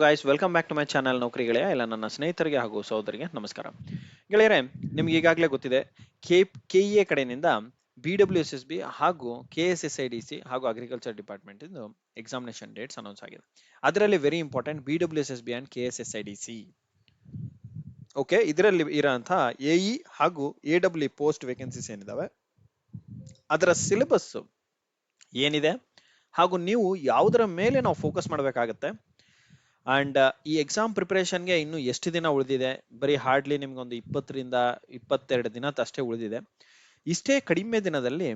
Guys welcome back to my channel Naukri Geleya ಎಲ್ಲ ನನ್ನ ಸ್ನೇಹಿತರಿಗೆ ಹಾಗೂ ಸಹೋದರಿಗೆ ನಮಸ್ಕಾರ. ಗೆಳೆಯರೆ, ನಿಮ್ಗೆ ಈಗಾಗಲೇ ಗೊತ್ತಿದೆ ಕೆಇಎ ಕಡೆಯಿಂದ BWSSB ಹಾಗೂ KSSIDC ಹಾಗೂ ಅಗ್ರಿಕಲ್ಚರ್ ಡಿಪಾರ್ಟ್ಮೆಂಟ್ ಇಂದು ಎಕ್ಸಾಮಿನೇಷನ್ ಡೇಟ್ಸ್ ಅನೌನ್ಸ್ ಆಗಿದೆ. ಅದರಲ್ಲಿ very important BWSSB and KSSIDC. Okay, ಇದರಲ್ಲಿ ಇರೋಂತಹ AE ಹಾಗೂ AE ಪೋಸ್ಟ್ ವೇಕೆನ್ಸೀಸ್ ಏನಿದಾವೆ ಅದರ ಸಿಲೆಬಸ್ ಏನಿದೆ ಹಾಗೂ ನೀವು ಯಾವುದರ ಮೇಲೆ ನಾವು ಫೋಕಸ್ ಮಾಡಬೇಕಾಗತ್ತೆ ಅಂಡ್ ಈ ಎಕ್ಸಾಮ್ ಪ್ರಿಪರೇಷನ್ಗೆ ಇನ್ನು ಎಷ್ಟು ದಿನ ಉಳಿದಿದೆ? ಬರೀ ಹಾರ್ಡ್ಲಿ ನಿಮ್ಗೊಂದು 20ರಿಂದ 22 ದಿನ ಅಷ್ಟೇ ಉಳಿದಿದೆ. ಇಷ್ಟೇ ಕಡಿಮೆ ದಿನದಲ್ಲಿ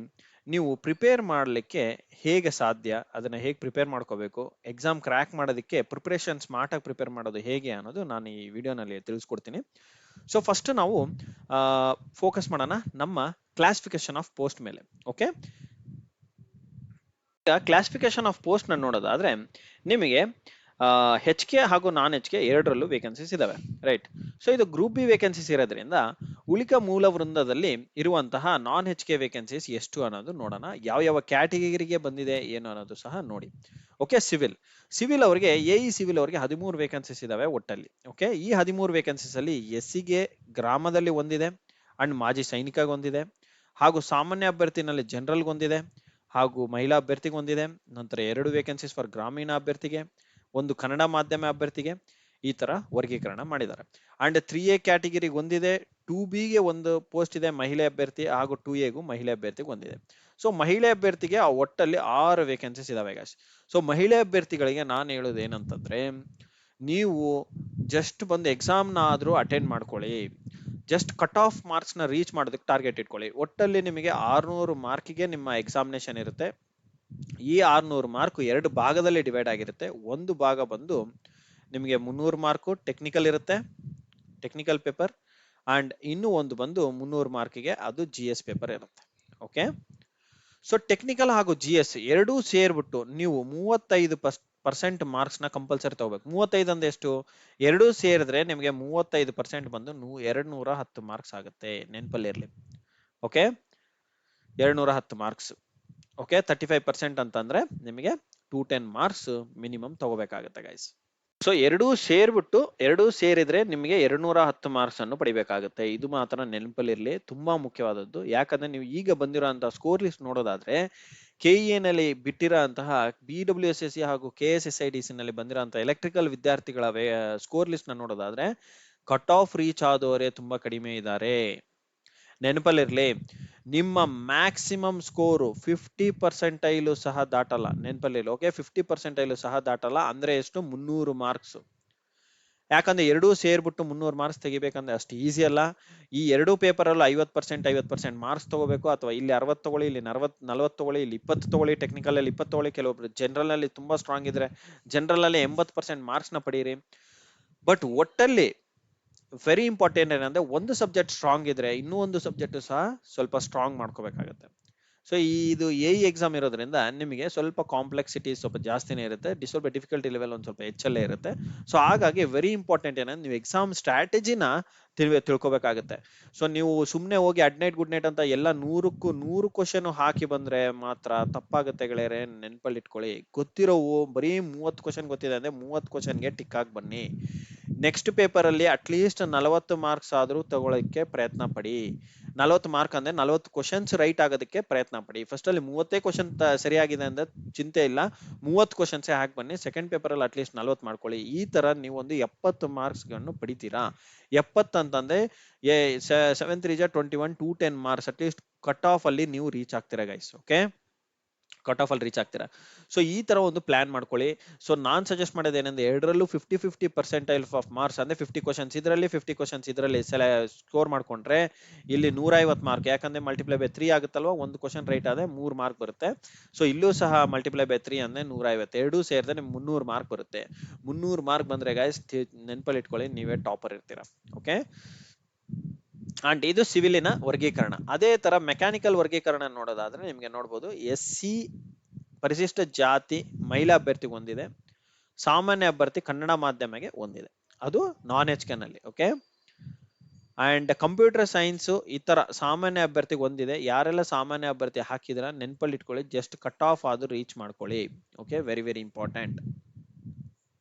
ನೀವು ಪ್ರಿಪೇರ್ ಮಾಡಲಿಕ್ಕೆ ಹೇಗೆ ಸಾಧ್ಯ, ಅದನ್ನ ಹೇಗೆ ಪ್ರಿಪೇರ್ ಮಾಡ್ಕೋಬೇಕು, ಎಕ್ಸಾಮ್ ಕ್ರ್ಯಾಕ್ ಮಾಡೋದಕ್ಕೆ ಪ್ರಿಪರೇಷನ್ ಸ್ಮಾರ್ಟ್ ಆಗಿ ಪ್ರಿಪೇರ್ ಮಾಡೋದು ಹೇಗೆ ಅನ್ನೋದು ನಾನು ಈ ವಿಡಿಯೋನಲ್ಲಿ ತಿಳಿಸ್ಕೊಡ್ತೀನಿ. ಸೊ ಫಸ್ಟ್ ನಾವು ಫೋಕಸ್ ಮಾಡೋಣ ನಮ್ಮ ಕ್ಲಾಸಿಫಿಕೇಶನ್ ಆಫ್ ಪೋಸ್ಟ್ ಮೇಲೆ. ಓಕೆ, ಕ್ಲಾಸಿಫಿಕೇಶನ್ ಆಫ್ ಪೋಸ್ಟ್ ನ ನೋಡೋದಾದ್ರೆ ನಿಮಗೆ HK ಹಾಗೂ ನಾನ್ HK ಎರಡರಲ್ಲೂ ವೇಕೆನ್ಸೀಸ್ ಇದಾವೆ, ರೈಟ್? ಸೊ ಇದು ಗ್ರೂಪ್ ಬಿ ವೇಕೆನ್ಸೀಸ್ ಇರೋದ್ರಿಂದ ಉಳಿಕ ಮೂಲ ವೃಂದದಲ್ಲಿ ಇರುವಂತಹ ನಾನ್ HK ವೇಕೆನ್ಸೀಸ್ ಎಷ್ಟು ಅನ್ನೋದು ನೋಡೋಣ. ಯಾವ ಯಾವ ಕ್ಯಾಟಗರಿಗೆ ಬಂದಿದೆ ಏನು ಅನ್ನೋದು ಸಹ ನೋಡಿ. ಓಕೆ, ಸಿವಿಲ್ ಅವರಿಗೆ AE ಸಿವಿಲ್ ಅವರಿಗೆ 13 ವೇಕೆನ್ಸೀಸ್ ಇದಾವೆ ಒಟ್ಟಲ್ಲಿ. ಓಕೆ, ಈ 13 ವೇಕೆನ್ಸೀಸ್ ಅಲ್ಲಿ SCಗೆ ಗ್ರಾಮದಲ್ಲಿ ಒಂದಿದೆ ಅಂಡ್ ಮಾಜಿ ಸೈನಿಕಗೆ ಒಂದಿದೆ, ಹಾಗೂ ಸಾಮಾನ್ಯ ಅಭ್ಯರ್ಥಿನಲ್ಲಿ ಜನರಲ್ ಒಂದಿದೆ, ಹಾಗೂ ಮಹಿಳಾ ಅಭ್ಯರ್ಥಿಗೆ ಒಂದಿದೆ. ನಂತರ 2 ವೇಕೆನ್ಸೀಸ್ ಫಾರ್ ಗ್ರಾಮೀಣ ಅಭ್ಯರ್ಥಿಗೆ, ಒಂದು ಕನ್ನಡ ಮಾಧ್ಯಮ ಅಭ್ಯರ್ಥಿಗೆ, ಈ ತರ ವರ್ಗೀಕರಣ ಮಾಡಿದ್ದಾರೆ. ಅಂಡ್ 3A ಕ್ಯಾಟಗಿರಿಗೆ ಒಂದಿದೆ, 2Bಗೆ ಒಂದು ಪೋಸ್ಟ್ ಇದೆ ಮಹಿಳೆ ಅಭ್ಯರ್ಥಿ, ಹಾಗೂ 2Aಗೂ ಮಹಿಳೆ ಅಭ್ಯರ್ಥಿಗೆ ಒಂದಿದೆ. ಸೊ ಮಹಿಳೆ ಅಭ್ಯರ್ಥಿಗೆ ಒಟ್ಟಲ್ಲಿ 6 ವೇಕೆನ್ಸೀಸ್ ಇದಾವೆ ಗಾಯ್ಸ್. ಸೊ ಮಹಿಳೆ ಅಭ್ಯರ್ಥಿಗಳಿಗೆ ನಾನು ಹೇಳೋದು ಏನಂತಂದ್ರೆ, ನೀವು ಜಸ್ಟ್ ಬಂದು ಎಕ್ಸಾಮ್ನ ಆದ್ರೂ ಅಟೆಂಡ್ ಮಾಡ್ಕೊಳ್ಳಿ. ಜಸ್ಟ್ ಕಟ್ ಆಫ್ ಮಾರ್ಕ್ಸ್ ನ ರೀಚ್ ಮಾಡೋದಕ್ಕೆ ಟಾರ್ಗೆಟ್ ಇಟ್ಕೊಳ್ಳಿ. ಒಟ್ಟಲ್ಲಿ ನಿಮಗೆ 600 ಮಾರ್ಕಿಗೆ ನಿಮ್ಮ ಎಕ್ಸಾಮಿನೇಷನ್ ಇರುತ್ತೆ. ಈ 600 ಮಾರ್ಕ್ 2 ಭಾಗದಲ್ಲಿ ಡಿವೈಡ್ ಆಗಿರುತ್ತೆ. ಒಂದು ಭಾಗ ಬಂದು ನಿಮಗೆ 300 ಮಾರ್ಕ್ ಟೆಕ್ನಿಕಲ್ ಇರುತ್ತೆ, ಟೆಕ್ನಿಕಲ್ ಪೇಪರ್, ಅಂಡ್ ಇನ್ನು ಒಂದು ಬಂದು 300 ಮಾರ್ಕಿಗೆ ಅದು GS ಪೇಪರ್ ಇರುತ್ತೆ. ಓಕೆ, ಸೊ ಟೆಕ್ನಿಕಲ್ ಹಾಗೂ GS ಎರಡೂ ಸೇರ್ಬಿಟ್ಟು ನೀವು 35% ಮಾರ್ಕ್ಸ್ ನ ಕಂಪಲ್ಸರಿ ತಗೋಬೇಕು. 35 ಅಂದ್ರೆ ಎಷ್ಟು? ಎರಡೂ ಸೇರಿದ್ರೆ ನಿಮಗೆ 35% ಬಂದು 210 ಮಾರ್ಕ್ಸ್ ಆಗುತ್ತೆ. ನೆನಪಲ್ಲಿರ್ಲಿ. Okay, 210 marks. ಓಕೆ, 35% ಅಂತಂದ್ರೆ ನಿಮಗೆ 210 ಮಾರ್ಕ್ಸ್ ಮಿನಿಮಮ್ ತಗೋಬೇಕಾಗುತ್ತೆ ಗೈಸ್. ಸೊ ಎರಡೂ ಸೇರಿದ್ರೆ ನಿಮಗೆ 210 ಮಾರ್ಕ್ಸ್ ಅನ್ನು ಪಡಿಬೇಕಾಗುತ್ತೆ. ಇದು ಮಾತ್ರ ನೆನಪಲ್ಲಿರ್ಲಿ, ತುಂಬಾ ಮುಖ್ಯವಾದದ್ದು. ಯಾಕಂದ್ರೆ ನೀವು ಈಗ ಬಂದಿರೋಂತಹ ಸ್ಕೋರ್ ಲಿಸ್ಟ್ ನೋಡೋದಾದ್ರೆ KEA ನಲ್ಲಿ ಬಿಟ್ಟಿರೋಂತಹ BWSSC ಹಾಗೂ KSSIDC ನಲ್ಲಿ ಬಂದಿರೋಂತಹ ಎಲೆಕ್ಟ್ರಿಕಲ್ ವಿದ್ಯಾರ್ಥಿಗಳ ಸ್ಕೋರ್ ಲಿಸ್ಟ್ ನ ನೋಡೋದಾದ್ರೆ ಕಟ್ ಆಫ್ ರೀಚ್ ಆದವರೇ ತುಂಬಾ ಕಡಿಮೆ ಇದ್ದಾರೆ. ನೆನಪಲ್ಲಿರ್ಲಿ, ನಿಮ್ಮ ಮ್ಯಾಕ್ಸಿಮಮ್ ಸ್ಕೋರು 50% ಸಹ ದಾಟಲ್ಲ. ನೆನಪಲ್ಲಿರ್ಲಿ. ಓಕೆ, 50% ಸಹ ದಾಟಲ್ಲ ಅಂದ್ರೆ ಎಷ್ಟು? 300 ಮಾರ್ಕ್ಸ್. ಯಾಕಂದ್ರೆ ಎರಡೂ ಸೇರ್ಬಿಟ್ಟು 300 ಮಾರ್ಕ್ಸ್ ತೆಗಿಬೇಕಂದ್ರೆ ಅಷ್ಟು ಈಸಿ ಅಲ್ಲ. ಈ ಎರಡೂ ಪೇಪರ್ ಅಲ್ಲೂ 50% ಮಾರ್ಕ್ಸ್ ತಗೋಬೇಕು. ಅಥವಾ ಇಲ್ಲಿ 60 ತಗೊಳ್ಳಿ, ಇಲ್ಲಿ 40 ತಗೊಳ್ಳಿ, ಇಲ್ಲಿ 20 ತಗೊಳ್ಳಿ, ಟೆಕ್ನಿಕಲ್ ಅಲ್ಲಿ 20 ತಗೊಳ್ಳಿ, ಕೆಲವೊಬ್ರು ಜನರಲ್ ಅಲ್ಲಿ ತುಂಬಾ ಸ್ಟ್ರಾಂಗ್ ಇದ್ರೆ ಜನರಲ್ ಅಲ್ಲಿ 80% ಮಾರ್ಕ್ಸ್ ನ ಪಡೀರಿ. ಬಟ್ ಒಟ್ಟಲ್ಲಿ ವೆರಿ ಇಂಪಾರ್ಟೆಂಟ್ ಏನಂದ್ರೆ, ಒಂದು ಸಬ್ಜೆಕ್ಟ್ ಸ್ಟ್ರಾಂಗ್ ಇದ್ರೆ ಇನ್ನೂ ಒಂದು ಸಬ್ಜೆಕ್ಟ್ ಸಹ ಸ್ವಲ್ಪ ಸ್ಟ್ರಾಂಗ್ ಮಾಡ್ಕೋಬೇಕಾಗತ್ತೆ. ಸೊ ಇದು AE ಎಕ್ಸಾಮ್ ಇರೋದ್ರಿಂದ ನಿಮಗೆ ಸ್ವಲ್ಪ ಕಾಂಪ್ಲೆಕ್ಸಿಟಿ ಸ್ವಲ್ಪ ಜಾಸ್ತಿನೇ ಇರುತ್ತೆ, ಸ್ವಲ್ಪ ಡಿಫಿಕಲ್ಟಿ ಲೆವೆಲ್ ಒಂದು ಸ್ವಲ್ಪ ಹೆಚ್ಚಲ್ಲೇ ಇರುತ್ತೆ. ಸೊ ಹಾಗಾಗಿ ವೆರಿ ಇಂಪಾರ್ಟೆಂಟ್ ಏನಂದ್ರೆ ನೀವು ಎಕ್ಸಾಮ್ ಸ್ಟ್ರಾಟಜಿನ ತಿಳ್ಕೊಬೇಕಾಗುತ್ತೆ. ಸೊ ನೀವು ಸುಮ್ಮನೆ ಹೋಗಿ ಅಡ್ನೈಟ್ ಗುಡ್ ನೈಟ್ ಅಂತ ಎಲ್ಲ 100ಕ್ಕೂ 100 ಕ್ವಶನ್ ಹಾಕಿ ಬಂದ್ರೆ ಮಾತ್ರ ತಪ್ಪಾಗುತ್ತೆ ಗೆಳೆಯರೆ. ನೆನಪಲ್ಲಿ ಇಟ್ಕೊಳ್ಳಿ, ಗೊತ್ತಿರೋವು ಬರೀ 30 ಕ್ವಶನ್ ಗೊತ್ತಿದೆ ಅಂದ್ರೆ 30 ಕ್ವಶನ್ಗೆ ಟಿಕ್ ಹಾಕಿ ಬನ್ನಿ. ನೆಕ್ಸ್ಟ್ ಪೇಪರ್ ಅಲ್ಲಿ ಅಟ್ಲೀಸ್ಟ್ 40 ಮಾರ್ಕ್ಸ್ ಆದ್ರೂ ತಗೊಳ್ಳೋಕೆ ಪ್ರಯತ್ನ ಪಡಿ. 40 ಮಾರ್ಕ್ ಅಂದ್ರೆ 40 ಕ್ವಶನ್ಸ್ ರೈಟ್ ಆಗೋದಕ್ಕೆ ಪ್ರಯತ್ನ ಪಡಿ. ಫಸ್ಟ್ ಅಲ್ಲಿ 30 ಕ್ವಶನ್ ಸರಿಯಾಗಿದೆ ಅಂದ್ರೆ ಚಿಂತೆ ಇಲ್ಲ, 30 ಕ್ವಶನ್ಸ್ ಹಾಕಿ ಬನ್ನಿ. ಸೆಕೆಂಡ್ ಪೇಪರ್ ಅಲ್ಲಿ ಅಟ್ಲೀಸ್ಟ್ 40 ಮಾಡ್ಕೊಳ್ಳಿ. ಈ ತರ ನೀವು ಒಂದು 70 ಮಾರ್ಕ್ಸ್ ಗಳನ್ನು ಪಡಿತೀರಾ. 70 ಅಂತಂದ್ರೆ 7 3 21 210 ಮಾರ್ಕ್ಸ್ ಅಟ್ಲೀಸ್ಟ್ ಕಟ್ ಆಫ್ ಅಲ್ಲಿ ನೀವು ರೀಚ್ ಆಗ್ತೀರಾ ಗೈಸ್. ಓಕೆ, ಕಟ್ ಆಫ್ ಅಲ್ಲಿ ರೀಚ್ ಆಗ್ತೀರಾ. ಸೊ ಈ ತರ ಒಂದು ಪ್ಲಾನ್ ಮಾಡ್ಕೊಳ್ಳಿ. ಸೊ ನಾನ್ ಸಜೆಸ್ಟ್ ಮಾಡೋದು ಏನಂದ್ರೆ, ಎರಡರಲ್ಲೂ 50% ಆಫ್ ಮಾರ್ಕ್ಸ್ ಅಂದ್ರೆ 50 ಕ್ವಶನ್ಸ್ ಇದರಲ್ಲಿ 50 ಕ್ವಶನ್ಸ್ ಇದರಲ್ಲಿ ಸ್ಕೋರ್ ಮಾಡ್ಕೊಂಡ್ರೆ ಇಲ್ಲಿ 150 ಮಾರ್ಕ್. ಯಾಕಂದ್ರೆ ಮಲ್ಟಿಪ್ಲೈ ಬೈ 3 ಆಗುತ್ತಲ್ವಾ, ಒಂದು ಕ್ವಶನ್ ರೈಟ್ ಆದ್ರೆ 3 ಮಾರ್ಕ್ ಬರುತ್ತೆ. ಸೊ ಇಲ್ಲೂ ಸಹ ಮಲ್ಟಿಪ್ಲೈ ಬೈ 3 ಅಂದ್ರೆ 150, ಎರಡೂ ಸೇರಿದ್ರೆ ನಿಮ್ಗೆ 300 ಮಾರ್ಕ್ ಬರುತ್ತೆ. 300 ಮಾರ್ಕ್ ಬಂದ್ರೆ ಗೈಸ್ ನೆನಪಲ್ಲಿ ಇಟ್ಕೊಳ್ಳಿ, ನೀವೇ ಟಾಪರ್ ಇರ್ತೀರಾ. ಓಕೆ, ಅಂಡ್ ಇದು ಸಿವಿಲಿನ ವರ್ಗೀಕರಣ. ಅದೇ ತರ ಮೆಕ್ಯಾನಿಕಲ್ ವರ್ಗೀಕರಣ ನೋಡೋದಾದ್ರೆ ನಿಮ್ಗೆ ನೋಡ್ಬೋದು, SC ಪರಿಶಿಷ್ಟ ಜಾತಿ ಮಹಿಳಾ ಅಭ್ಯರ್ಥಿಗೆ ಒಂದಿದೆ, ಸಾಮಾನ್ಯ ಅಭ್ಯರ್ಥಿ ಕನ್ನಡ ಮಾಧ್ಯಮಿಗೆ ಒಂದಿದೆ, ಅದು ನಾನ್ HK ನಲ್ಲಿ. ಓಕೆ, ಅಂಡ್ ಕಂಪ್ಯೂಟರ್ ಸೈನ್ಸ್ ಈ ತರ ಸಾಮಾನ್ಯ ಅಭ್ಯರ್ಥಿಗೆ ಒಂದಿದೆ. ಯಾರೆಲ್ಲ ಸಾಮಾನ್ಯ ಅಭ್ಯರ್ಥಿ ಹಾಕಿದ್ರ ನೆನಪಲ್ಲಿ ಇಟ್ಕೊಳ್ಳಿ, ಜಸ್ಟ್ ಕಟ್ ಆಫ್ ಆದ್ರೂ ರೀಚ್ ಮಾಡ್ಕೊಳ್ಳಿ. Okay, very very important.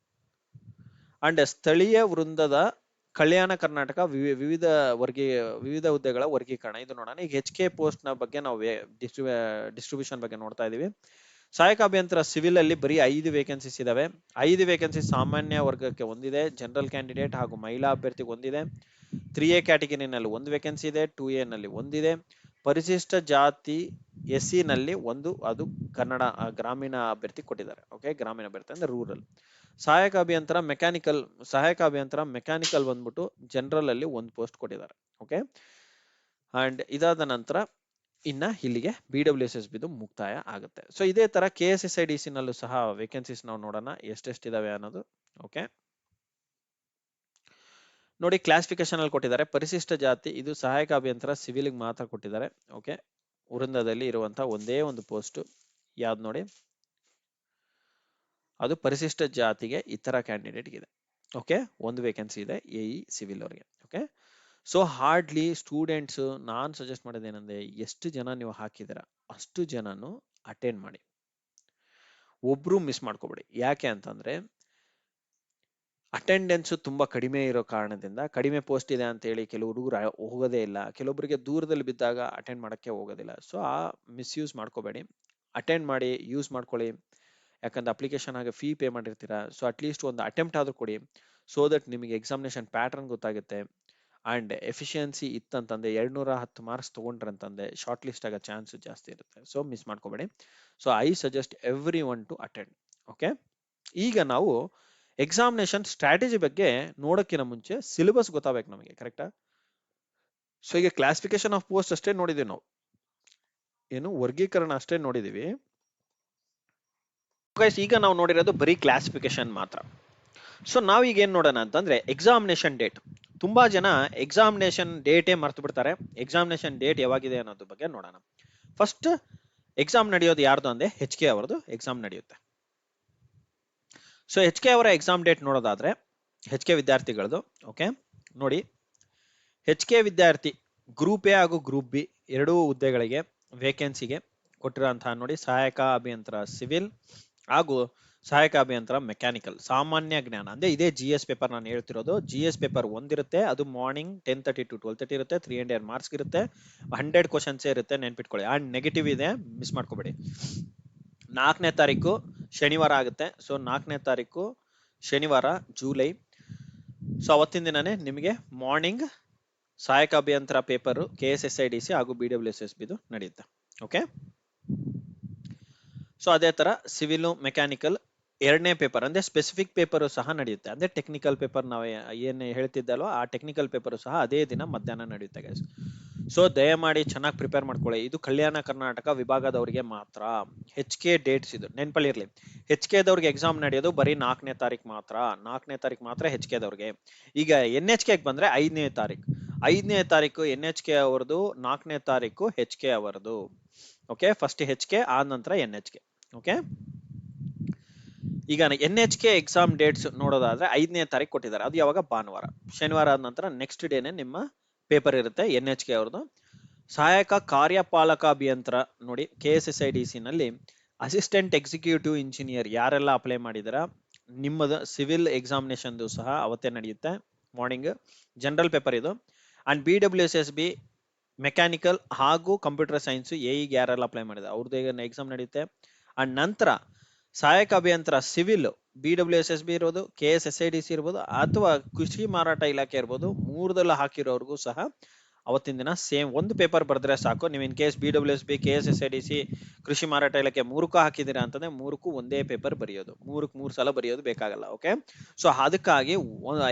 And ಸ್ಥಳೀಯ ವೃಂದದ ಕಲ್ಯಾಣ ಕರ್ನಾಟಕ ವಿವಿಧ ಹುದ್ದೆಗಳ ವರ್ಗೀಕರಣ ಇದು ನೋಡೋಣ. ಈಗ HK ಪೋಸ್ಟ್ ನ ಬಗ್ಗೆ ನಾವು ಡಿಸ್ಟ್ರಿಬ್ಯೂಷನ್ ಬಗ್ಗೆ ನೋಡ್ತಾ ಇದೀವಿ. ಸಹಾಯಕ ಅಭಿಯಂತರ ಸಿವಿಲ್ ಅಲ್ಲಿ ಬರೀ 5 ವೇಕೆನ್ಸೀಸ್ ಇದಾವೆ. 5 ವೇಕೆನ್ಸಿ ಸಾಮಾನ್ಯ ವರ್ಗಕ್ಕೆ ಒಂದಿದೆ, ಜನರಲ್ ಕ್ಯಾಂಡಿಡೇಟ್ ಹಾಗೂ ಮಹಿಳಾ ಅಭ್ಯರ್ಥಿಗೆ ಒಂದಿದೆ. 3A ಕ್ಯಾಟಗರಿನಲ್ಲಿ 1 ವೇಕೆನ್ಸಿ ಇದೆ, 2A ನಲ್ಲಿ ಒಂದಿದೆ. ಪರಿಶಿಷ್ಟ ಜಾತಿ SC ನಲ್ಲಿ ಒಂದು, ಅದು ಕನ್ನಡ ಗ್ರಾಮೀಣ ಅಭ್ಯರ್ಥಿ ಕೊಟ್ಟಿದ್ದಾರೆ. ಓಕೆ, ಗ್ರಾಮೀಣ ಅಭ್ಯರ್ಥಿ ಅಂದ್ರೆ ರೂರಲ್. ಸಹಾಯಕ ಅಭಿಯಂತರ ಮೆಕ್ಯಾನಿಕಲ್ ಬಂದ್ಬಿಟ್ಟು ಜನರಲ್ ಅಲ್ಲಿ 1 ಪೋಸ್ಟ್ ಕೊಟ್ಟಿದ್ದಾರೆ. ಓಕೆ, ಅಂಡ್ ಇದಾದ ನಂತರ ಇನ್ನ ಇಲ್ಲಿಗೆ BWSSB ಮುಕ್ತಾಯ ಆಗುತ್ತೆ. ಸೊ ಇದೇ ತರ KSSIDC ನಲ್ಲೂ ಸಹ ವೇಕೆನ್ಸೀಸ್ ನಾವು ನೋಡೋಣ ಎಷ್ಟೆಷ್ಟಿದಾವೆ ಅನ್ನೋದು. ಓಕೆ ನೋಡಿ, ಕ್ಲಾಸಿಫಿಕೇಶನ್ ಅಲ್ಲಿ ಕೊಟ್ಟಿದ್ದಾರೆ. ಪರಿಶಿಷ್ಟ ಜಾತಿ ಇದು ಸಹಾಯಕ ಅಭಿಯಂತರ ಸಿವಿಲ್ ಮಾತ್ರ ಕೊಟ್ಟಿದ್ದಾರೆ. ಓಕೆ, ವೃಂದದಲ್ಲಿ ಇರುವಂತ ಒಂದೇ ಒಂದು ಪೋಸ್ಟ್ ಯಾವ್ದು ನೋಡಿ, ಅದು ಪರಿಶಿಷ್ಟ ಜಾತಿಗೆ ಇತರ ಕ್ಯಾಂಡಿಡೇಟ್ ಇದೆ. ಓಕೆ, ಒಂದು ವೇಕೆನ್ಸಿ ಇದೆ AE ಸಿವಿಲ್ ಅವರಿಗೆ. ಓಕೆ, ಸೊ ಹಾರ್ಡ್ಲಿ ಸ್ಟೂಡೆಂಟ್ಸ್ ನಾನ್ ಸಜೆಸ್ಟ್ ಮಾಡೋದು ಏನಂದ್ರೆ, ಎಷ್ಟು ಜನ ನೀವು ಹಾಕಿದ್ದೀರಾ ಅಷ್ಟು ಜನನು ಅಟೆಂಡ್ ಮಾಡಿ, ಒಬ್ರು ಮಿಸ್ ಮಾಡ್ಕೋಬೇಡಿ. ಯಾಕೆ ಅಂತಂದ್ರೆ ಅಟೆಂಡೆನ್ಸ್ ತುಂಬಾ ಕಡಿಮೆ ಇರೋ ಕಾರಣದಿಂದ, ಕಡಿಮೆ ಪೋಸ್ಟ್ ಇದೆ ಅಂತ ಹೇಳಿ ಕೆಲವು ಹುಡುಗರು ಹೋಗೋದೇ ಇಲ್ಲ, ಕೆಲವೊಬ್ಬರಿಗೆ ದೂರದಲ್ಲಿ ಬಿದ್ದಾಗ ಅಟೆಂಡ್ ಮಾಡಕ್ಕೆ ಹೋಗೋದಿಲ್ಲ. ಸೊ ಆ ಮಿಸ್ಯೂಸ್ ಮಾಡ್ಕೋಬೇಡಿ, ಅಟೆಂಡ್ ಮಾಡಿ, ಯೂಸ್ ಮಾಡ್ಕೊಳ್ಳಿ. ಯಾಕಂದ್ರೆ ಅಪ್ಲಿಕೇಶನ್ ಆಗಿ ಫೀ ಪೇ ಮಾಡಿರ್ತೀರಾ. ಸೊ ಅಟ್ಲೀಸ್ಟ್ ಒಂದು ಅಟೆಂಪ್ಟ್ ಆದ್ರೂ ಕೊಡಿ, ಸೊ ದಟ್ ನಿಮಗೆ ಎಕ್ಸಾಮಿನೇಷನ್ ಪ್ಯಾಟರ್ನ್ ಗೊತ್ತಾಗುತ್ತೆ. ಅಂಡ್ ಎಫಿಷಿಯನ್ಸಿ ಇತ್ತಂತಂದ್ರೆ 210 ಮಾರ್ಕ್ಸ್ ತಗೊಂಡ್ರಂತಂದ್ರೆ ಶಾರ್ಟ್ ಲಿಸ್ಟ್ ಆಗೋ ಚಾನ್ಸ್ ಜಾಸ್ತಿ ಇರುತ್ತೆ. ಸೊ ಮಿಸ್ ಮಾಡ್ಕೋಬೇಡಿ. So I suggest everyone to attend. Okay, ಈಗ ನಾವು ಎಕ್ಸಾಮಿನೇಷನ್ ಸ್ಟ್ರಾಟಜಿ ಬಗ್ಗೆ ನೋಡೋಕ್ಕಿಂತ ಮುಂಚೆ ಸಿಲೆಬಸ್ ಗೊತ್ತಾಗಬೇಕು ನಮಗೆ, ಕರೆಕ್ಟಾ? ಸೊ ಈಗ ಕ್ಲಾಸಿಫಿಕೇಶನ್ ಆಫ್ ಪೋಸ್ಟ್ ಅಷ್ಟೇ ನೋಡಿದೀವಿ ನಾವು, ಏನು ವರ್ಗೀಕರಣ ಅಷ್ಟೇ ನೋಡಿದೀವಿ. ಈಗ ನಾವು ನೋಡಿರೋದು ಬರೀ ಕ್ಲಾಸಿಫಿಕೇಶನ್ ಮಾತ್ರ. ಸೊ ನಾವೀಗ ಏನ್ ನೋಡೋಣ ಅಂತಂದ್ರೆ ಎಕ್ಸಾಮಿನೇಷನ್ ಡೇಟ್. ತುಂಬಾ ಜನ ಎಕ್ಸಾಮಿನೇಷನ್ ಡೇಟೇ ಮರ್ತು ಬಿಡ್ತಾರೆ. ಎಕ್ಸಾಮಿನೇಷನ್ ಡೇಟ್ ಯಾವಾಗಿದೆ ಅನ್ನೋದ್ರ ಬಗ್ಗೆ ನೋಡೋಣ. ಫಸ್ಟ್ ಎಕ್ಸಾಮ್ ನಡೆಯೋದು ಯಾರ್ದು ಅಂದ್ರೆ HK ಅವರದು ಎಕ್ಸಾಮ್ ನಡೆಯುತ್ತೆ. ಸೊ HK ಅವರ ಎಕ್ಸಾಮ್ ಡೇಟ್ ನೋಡೋದಾದ್ರೆ HK ವಿದ್ಯಾರ್ಥಿಗಳದು. ಓಕೆ ನೋಡಿ, HK ವಿದ್ಯಾರ್ಥಿ ಗ್ರೂಪ್ A ಹಾಗೂ ಗ್ರೂಪ್ B ಎರಡೂ ಹುದ್ದೆಗಳಿಗೆ ವೇಕೆನ್ಸಿಗೆ ಕೊಟ್ಟಿರೋಂತಹ ನೋಡಿ, ಸಹಾಯಕ ಅಭಿಯಂತರ ಸಿವಿಲ್ ಹಾಗೂ ಸಹಾಯಕ ಅಭಿಯಂತರ ಮೆಕ್ಯಾನಿಕಲ್ ಸಾಮಾನ್ಯ ಜ್ಞಾನ ಅಂದ್ರೆ ಇದೇ GS ಪೇಪರ್ ನಾನು ಹೇಳ್ತಿರೋದು. GS ಪೇಪರ್ ಒಂದಿರುತ್ತೆ, ಅದು ಮಾರ್ನಿಂಗ್ 10:30 to 12:30 ಇರುತ್ತೆ. 300 ಮಾರ್ಕ್ಸ್ ಇರುತ್ತೆ, 100 ಕ್ವಶನ್ಸ್ ಇರುತ್ತೆ, ನೆನ್ಪಿಟ್ಕೊಳ್ಳಿ. ಅಂಡ್ ನೆಗೆಟಿವ್ ಇದೆ, ಮಿಸ್ ಮಾಡ್ಕೋಬೇಡಿ. 4ನೇ ತಾರೀಕು ಶನಿವಾರ ಆಗುತ್ತೆ. ಸೊ 4ನೇ ತಾರೀಕು ಶನಿವಾರ ಜುಲೈ. ಸೊ ಅವತ್ತಿನ ದಿನನೇ ನಿಮಗೆ ಮಾರ್ನಿಂಗ್ ಸಹಾಯಕ ಅಭಿಯಂತರ ಪೇಪರ್ KSSIDC ಹಾಗೂ BWSSB ನಡೆಯುತ್ತೆ. ಓಕೆ, ಸೊ ಅದೇ ತರ ಸಿವಿಲ್ ಮೆಕ್ಯಾನಿಕಲ್ 2ನೇ ಪೇಪರ್ ಅಂದ್ರೆ ಸ್ಪೆಸಿಫಿಕ್ ಪೇಪರ್ ಸಹ ನಡೆಯುತ್ತೆ. ಅಂದ್ರೆ ಟೆಕ್ನಿಕಲ್ ಪೇಪರ್ ನಾವು ಏನ್ ಹೇಳ್ತಿದ್ದಲ್ವ ಆ ಟೆಕ್ನಿಕಲ್ ಪೇಪರ್ ಸಹ ಅದೇ ದಿನ ಮಧ್ಯಾಹ್ನ ನಡೆಯುತ್ತೆ ಗೈಸ್. ಸೊ ದಯಮಾಡಿ ಚೆನ್ನಾಗಿ ಪ್ರಿಪೇರ್ ಮಾಡ್ಕೊಳ್ಳಿ. ಇದು ಕಲ್ಯಾಣ ಕರ್ನಾಟಕ ವಿಭಾಗದವರಿಗೆ ಮಾತ್ರ. HK ಡೇಟ್ಸ್ ಇದು ನೆನಪಲ್ಲಿರ್ಲಿ. HK ದವ್ರಿಗೆ ಎಕ್ಸಾಮ್ ನಡೆಯೋದು ಬರೀ 4ನೇ ತಾರೀಕು ಮಾತ್ರ. 4ನೇ ತಾರೀಕು ಮಾತ್ರ HK ದವ್ರಿಗೆ. ಈಗ NHK ಬಂದ್ರೆ 5ನೇ ತಾರೀಕು. 5ನೇ ತಾರೀಕು NHK ಅವರದು, 4ನೇ ತಾರೀಕು HK ಅವರದು. ಓಕೆ, ಫಸ್ಟ್ HK ಆದ ನಂತರ NHK. ಓಕೆ, ಈಗ NHK ಎಕ್ಸಾಮ್ ಡೇಟ್ಸ್ ನೋಡೋದಾದ್ರೆ 5ನೇ ತಾರೀಕು ಕೊಟ್ಟಿದ್ದಾರೆ. ಅದು ಯಾವಾಗ? ಭಾನುವಾರ. ಶನಿವಾರ ಆದ ನಂತರ ನೆಕ್ಸ್ಟ್ ಡೇನೆ ನಿಮ್ಮ ಪೇಪರ್ ಇರುತ್ತೆ NHK ಅವ್ರದ್ದು. ಸಹಾಯಕ ಕಾರ್ಯಪಾಲಕ ಅಭಿಯಂತರ ನೋಡಿ, KSSIDC ನಲ್ಲಿ ಅಸಿಸ್ಟೆಂಟ್ ಎಕ್ಸಿಕ್ಯೂಟಿವ್ ಇಂಜಿನಿಯರ್ ಯಾರೆಲ್ಲ ಅಪ್ಲೈ ಮಾಡಿದಾರ, ನಿಮ್ಮದು ಸಿವಿಲ್ ಎಕ್ಸಾಮಿನೇಷನ್ ಸಹ ಅವತ್ತೇ ನಡೆಯುತ್ತೆ ಮಾರ್ನಿಂಗ್. ಜನರಲ್ ಪೇಪರ್ ಇದು. ಅಂಡ್ BWSSB ಮೆಕ್ಯಾನಿಕಲ್ ಹಾಗೂ ಕಂಪ್ಯೂಟರ್ ಸೈನ್ಸ್ AEಗೆ ಯಾರೆಲ್ಲ ಅಪ್ಲೈ ಮಾಡಿದ್ದಾರೆ ಅವ್ರದ್ದು ಎಕ್ಸಾಮ್ ನಡೆಯುತ್ತೆ. ಅಂಡ್ ನಂತರ ಸಹಾಯಕ ಅಭಿಯಂತರ ಸಿವಿಲ್ BWSSB ಇರ್ಬೋದು, KSSIDC ಇರ್ಬೋದು, ಅಥವಾ ಕೃಷಿ ಮಾರಾಟ ಇಲಾಖೆ ಇರ್ಬೋದು, ಮೂರದಲ್ಲ ಹಾಕಿರೋರ್ಗೂ ಸಹ ಅವತ್ತಿನ ದಿನ ಸೇಮ್ ಒಂದು ಪೇಪರ್ ಬರೆದ್ರೆ ಸಾಕು. ನೀವು ಇನ್ ಕೇಸ್ BWSB, KSSIDC, ಕೃಷಿ ಮಾರಾಟ ಇಲಾಖೆ ಮೂರಕ್ಕೂ ಹಾಕಿದ್ದೀರಾ ಅಂತಂದ್ರೆ ಮೂರಕ್ಕೂ ಒಂದೇ ಪೇಪರ್ ಬರೆಯೋದು, 3 ಸಲ ಬರೆಯೋದು ಬೇಕಾಗಲ್ಲ. ಓಕೆ, ಸೊ ಅದಕ್ಕಾಗಿ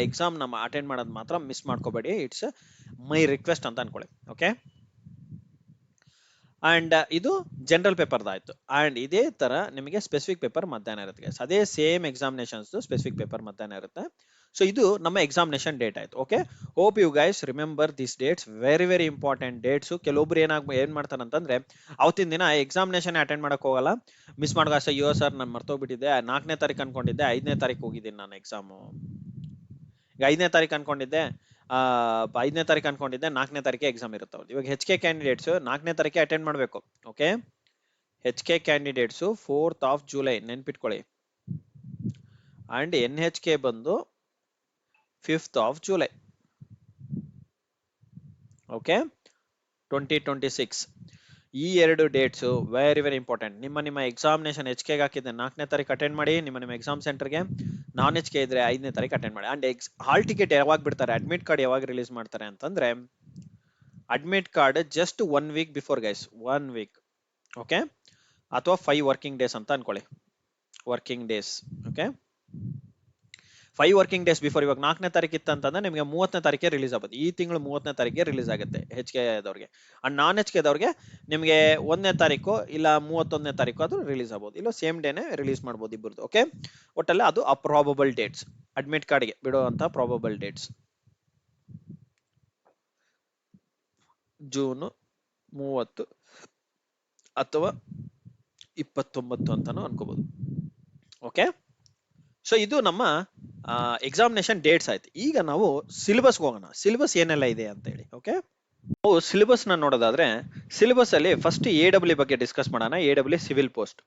ಎಕ್ಸಾಮ್ ನಮ್ಮ ಅಟೆಂಡ್ ಮಾಡೋದು ಮಾತ್ರ ಮಿಸ್ ಮಾಡ್ಕೋಬೇಡಿ. ಇಟ್ಸ್ ಮೈ ರಿಕ್ವೆಸ್ಟ್ ಅಂತ ಅನ್ಕೊಳ್ಳಿ. ಓಕೆ, ಅಂಡ್ ಇದು ಜನರಲ್ ಪೇಪರ್ದಾಯ್ತು. ಅಂಡ್ ಇದೇ ತರ ನಿಮಗೆ ಸ್ಪೆಸಿಫಿಕ್ ಪೇಪರ್ ಮಧ್ಯಾಹ್ನ ಇರುತ್ತೆ. ಅದೇ ಸೇಮ್ ಎಕ್ಸಾಮಿನೇಷನ್ಸ್ ಸ್ಪೆಸಿಫಿಕ್ ಪೇಪರ್ ಮಧ್ಯಾಹ್ನ ಇರುತ್ತೆ. ಸೊ ಇದು ನಮ್ಮ ಎಕ್ಸಾಮಿನೇಷನ್ ಡೇಟ್ ಆಯ್ತು. Okay, hope you guys remember this dates, very very important dates. ಕೆಲವೊಬ್ರು ಏನ್ ಮಾಡ್ತಾರೆ ಅಂತಂದ್ರೆ ಅವತ್ತಿನ ದಿನ ಎಕ್ಸಾಮಿನೇಷನ್ ಅಟೆಂಡ್ ಮಾಡಕ್ ಹೋಗಲ್ಲ, ಮಿಸ್ ಮಾಡ್ಕೊ. ಅಯ್ಯೋ ಸರ್ ನಾನು ಮರ್ತೋಗ್ಬಿಟ್ಟಿದ್ದೆ, 4ನೇ ತಾರೀಕು ಅನ್ಕೊಂಡಿದ್ದೆ, 5ನೇ ತಾರೀಕು ಹೋಗಿದ್ದೀನಿ ನಾನು ಎಕ್ಸಾಮು. ಈಗ 5ನೇ ತಾರೀಕು ಅನ್ಕೊಂಡಿದ್ದೆ, 5ನೇ ತಾರೀಕು ಅನ್ಕೊಂಡಿದ್ದೆ, 4ನೇ ತಾರೀಕೆ ಎಕ್ಸಾಮ್ ಇರುತ್ತೆ ಅವ್ರು. ಇವಾಗ HK ಕ್ಯಾಂಡಿಡೇಟ್ಸ್ 4ನೇ ತಾರೀಕೆ ಅಟೆಂಡ್ ಮಾಡಬೇಕು. Okay, HK candidates 4th of July ನೆನ್ಪಿಟ್ಕೊಳ್ಳಿ. ಅಂಡ್ NHK ಬಂದು 5th of July. ಓಕೆ 2026. ಈ ಎರಡು ಡೇಟ್ಸ್ ವೆರಿ ಇಂಪಾರ್ಟೆಂಟ್. ನಿಮ್ಮ ಎಕ್ಸಾಮಿನೇಷನ್ HK ಹಾಕಿದ್ರೆ 4ನೇ ತಾರೀಕು ಅಟೆಂಡ್ ಮಾಡಿ. ನಿಮ್ಮ ಎಕ್ಸಾಮ್ ಸೆಂಟರ್ಗೆ ನಾನ್ HK ಇದ್ರೆ 5ನೇ ತಾರೀಕು ಅಟೆಂಡ್ ಮಾಡಿ. ಅಂಡ್ ಹಾಲ್ ಟಿಕೆಟ್ ಯಾವಾಗ ಬಿಡ್ತಾರೆ, ಅಡ್ಮಿಟ್ ಕಾರ್ಡ್ ಯಾವಾಗ ರಿಲೀಸ್ ಮಾಡ್ತಾರೆ ಅಂತಂದ್ರೆ, admit card just 1 week before guys, 1 week. Okay, ಅಥವಾ 5 ವರ್ಕಿಂಗ್ ಡೇಸ್ ಅಂತ ಅನ್ಕೊಳ್ಳಿ, working days. Okay, 5 working days before. ಇವಾಗ 4ನೇ ತಾರೀಕು ಇತ್ತು ಅಂತಂದ್ರೆ ನಿಮಗೆ 30ನೇ ತಾರೀಕಿಗೆ ರಿಲೀಸ್ ಆಗುತ್ತೆ. ಈ ತಿಂಗಳು 30ನೇ ತಾರೀಕಿಗೆ ರಿಲೀಸ್ ಆಗುತ್ತೆ HK ದವ್ರಿಗೆ. ಅಂಡ್ ನಾನ್ HK ದವ್ರಿಗೆ ನಿಮಗೆ 1ನೇ ತಾರೀಕು ಇಲ್ಲ 31ನೇ ತಾರೀಕು ಅದು ರಿಲೀಸ್ ಆಗ್ಬೋದು, ಇಲ್ಲ ಸೇಮ್ ಡೇನೆ ರಿಲೀಸ್ ಮಾಡ್ಬೋದು ಇಬ್ಬರದು. ಓಕೆ, ಒಟ್ಟಲ್ಲಿ ಅದು ಅಪ್ರಾಬಬಲ್ ಡೇಟ್ಸ್, ಅಡ್ಮಿಟ್ ಕಾರ್ಡ್ಗೆ ಬಿಡುವಂತ ಪ್ರಾಬಬಲ್ ಡೇಟ್ಸ್. ಜೂನ್ 30 ಅಥವಾ 29 ಅಂತಾನು ಅನ್ಕೋಬಹುದು. ಓಕೆ, ಸೊ ಇದು ನಮ್ಮ ಎಕ್ಸಾಮಿನೇಷನ್ ಡೇಟ್ಸ್ ಆಯ್ತು. ಈಗ ನಾವು ಸಿಲೆಬಸ್ಗೆ ಹೋಗೋಣ. ಸಿಲೆಬಸ್ ಏನೆಲ್ಲ ಇದೆ ಅಂತ ಹೇಳಿ. ಓಕೆ, ನಾವು ಸಿಲೆಬಸ್ ನ ನೋಡೋದಾದ್ರೆ, ಸಿಲೆಬಸ್ ಅಲ್ಲಿ ಫಸ್ಟ್ AW ಬಗ್ಗೆ ಡಿಸ್ಕಸ್ ಮಾಡೋಣ. AW ಸಿವಿಲ್ ಪೋಸ್ಟ್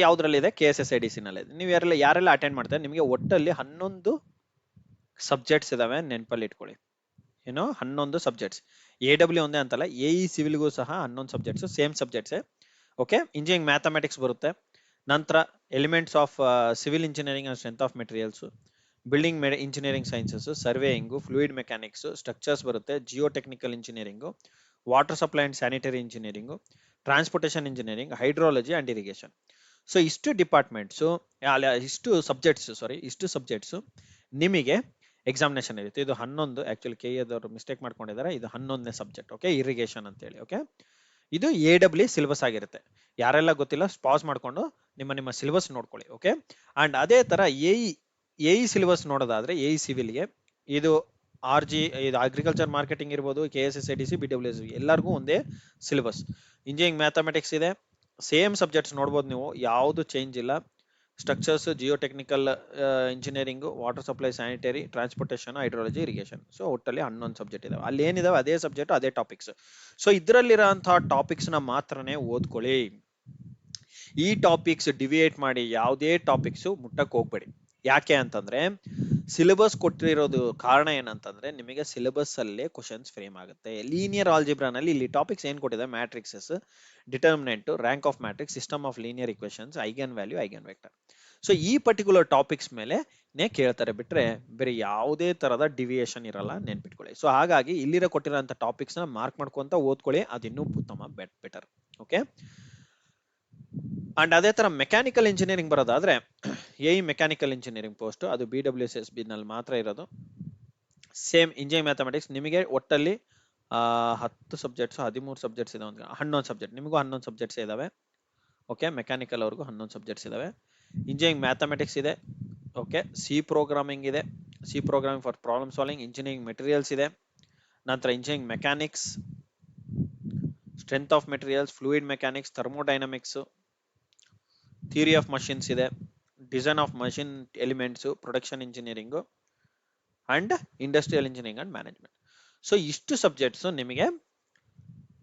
ಯಾವ್ದ್ರಲ್ಲಿ ಇದೆ? KSSIDC ನಲ್ಲಿ. ನೀವು ಯಾರೆಲ್ಲ ಅಟೆಂಡ್ ಮಾಡ್ತಾರೆ, ನಿಮಗೆ ಒಟ್ಟಲ್ಲಿ 11 ಸಬ್ಜೆಕ್ಟ್ಸ್ ಇದಾವೆ, ನೆನಪಲ್ಲಿ ಇಟ್ಕೊಳ್ಳಿ. ಏನೋ 11 ಸಬ್ಜೆಕ್ಟ್ಸ್. AW ಒಂದೇ ಅಂತಲ್ಲ, AE ಸಿವಿಲ್ಗೂ ಸಹ 11 subjects, same subjects. Okay, engineering mathematics ಬರುತ್ತೆ, ನಂತರ elements of civil engineering and strength of materials, building engineering sciences, surveying, fluid mechanics, structures ಬರುತ್ತೆ, geotechnical engineering, water supply and sanitary engineering, transportation engineering, hydrology and irrigation. So ಇಷ್ಟು departments, ಇಷ್ಟು subjects ನಿಮಗೆ examination ಇರುತ್ತೆ. ಇದು 11, actually KA mistake ಮಾಡ್ಕೊಂಡಿದ್ದಾರೆ, ಇದು 11ನೇ subject. Okay, irrigation ಅಂತ ಹೇಳಿ. ಓಕೆ, ಇದು AW ಸಿಲೆಬಸ್ ಆಗಿರುತ್ತೆ. ಯಾರೆಲ್ಲ ಗೊತ್ತಿಲ್ಲ ಪಾಸ್ ಮಾಡ್ಕೊಂಡು ನಿಮ್ಮ ಸಿಲೆಬಸ್ ನೋಡ್ಕೊಳ್ಳಿ. ಓಕೆ, ಅಂಡ್ ಅದೇ ತರ AE ಸಿಲೆಬಸ್ ನೋಡೋದಾದ್ರೆ, AE ಸಿವಿಲ್ಗೆ ಇದು RG, ಇದು ಅಗ್ರಿಕಲ್ಚರ್ ಮಾರ್ಕೆಟಿಂಗ್ ಇರ್ಬೋದು, KSSIDC, BWS ಎಲ್ಲರಿಗೂ ಒಂದೇ ಸಿಲೆಬಸ್. ಇಂಜಿನಿಯರಿಂಗ್ ಮ್ಯಾಥಮೆಟಿಕ್ಸ್ ಇದೆ, ಸೇಮ್ ಸಬ್ಜೆಕ್ಟ್ಸ್ ನೋಡ್ಬೋದು ನೀವು, ಯಾವುದು ಚೇಂಜ್ ಇಲ್ಲ. Structures, Jio technical engineering, water supply, sanitary, transportation, hydrology, irrigation. So ಒಟ್ಟಲ್ಲಿ 11 ಸಬ್ಜೆಕ್ಟ್ ಇದಾವೆ. ಅಲ್ಲಿ ಏನಿದಾವೆ ಅದೇ ಸಬ್ಜೆಕ್ಟ್, ಅದೇ ಟಾಪಿಕ್ಸ್. ಸೊ ಇದರಲ್ಲಿರೋಂತಹ ಟಾಪಿಕ್ಸ್ ನ ಮಾತ್ರನೇ ಓದ್ಕೊಳ್ಳಿ. ಈ ಟಾಪಿಕ್ಸ್ ಡಿವಿಯೇಟ್ ಮಾಡಿ ಯಾವುದೇ ಟಾಪಿಕ್ಸ್ ಮುಟ್ಟಕ್ಕೆ ಹೋಗ್ಬೇಡಿ. ಯಾಕೆ ಅಂತಂದ್ರೆ, ಸಿಲೆಬಸ್ ಕೊಟ್ಟಿರೋದು ಕಾರಣ ಏನಂತಂದ್ರೆ, ನಿಮಗೆ ಸಿಲೆಬಸ್ ಅಲ್ಲೇ ಕ್ವಶನ್ಸ್ ಫ್ರೇಮ್ ಆಗುತ್ತೆ. ಲೀನಿಯರ್ ಆಲ್ಜಿಬ್ರಾನಲ್ಲಿ ಇಲ್ಲಿ ಟಾಪಿಕ್ಸ್ ಏನ್ ಕೊಟ್ಟಿದೆ? Matrices, determinant, rank of matrix, system of linear equations, eigen value, eigen vector. So ಈ ಪರ್ಟಿಕ್ಯುಲರ್ ಟಾಪಿಕ್ಸ್ ಮೇಲೆ ಕೇಳ್ತಾರೆ, ಬಿಟ್ರೆ ಬೇರೆ ಯಾವುದೇ ತರದ ಡಿವಿಯೇಷನ್ ಇರಲ್ಲ, ನೆನ್ಪಿಟ್ಕೊಳ್ಳಿ. ಸೊ ಹಾಗಾಗಿ ಇಲ್ಲಿರೋ ಕೊಟ್ಟಿರೋಂಥ ಟಾಪಿಕ್ಸ್ ನ ಮಾರ್ಕ್ ಮಾಡ್ಕೊಂತ ಓದ್ಕೊಳ್ಳಿ, ಅದಿನ್ನೂ ಉತ್ತಮ, ಬೆಟರ್. ಓಕೆ, ಅಂಡ್ ಅದೇ ತರ ಮೆಕ್ಯಾನಿಕಲ್ ಇಂಜಿನಿಯರಿಂಗ್ ಬರೋದಾದ್ರೆ, AE ಮೆಕ್ಯಾನಿಕಲ್ ಇಂಜಿನಿಯರಿಂಗ್ ಪೋಸ್ಟ್ ಅದು BWSSB ನಲ್ಲಿ ಮಾತ್ರ ಇರೋದು. ಸೇಮ್ ಇಂಜಿನಿಯರಿಂಗ್ ಮ್ಯಾಥಮೆಟಿಕ್ಸ್ ನಿಮಗೆ ಒಟ್ಟಲ್ಲಿ 10 ಸಬ್ಜೆಕ್ಟ್ಸ್, 13 ಸಬ್ಜೆಕ್ಟ್ಸ್ ಇದೆ, 11 ಸಬ್ಜೆಕ್ಟ್. ನಿಮಗೂ 11 ಸಬ್ಜೆಕ್ಟ್ಸ್ ಇದಾವೆ. ಓಕೆ, ಮೆಕ್ಯಾನಿಕಲ್ ಅವ್ರಿಗೂ 11 ಸಬ್ಜೆಕ್ಟ್ಸ್ ಇದಾವೆ. ಇಂಜಿನಿಯರಿಂಗ್ ಮ್ಯಾಥಮೆಟಿಕ್ಸ್ ಇದೆ. ಓಕೆ, ಸಿ ಪ್ರೋಗ್ರಾಮಿಂಗ್ ಇದೆ, C programming for problem solving. Engineering materials ಇದೆ, ನಂತರ engineering mechanics, strength of materials, fluid mechanics, thermodynamics, theory of machines ಇದೆ, design of machine elements, production engineering and industrial engineering and management. So ಇಷ್ಟು subjects ನಿಮಗೆ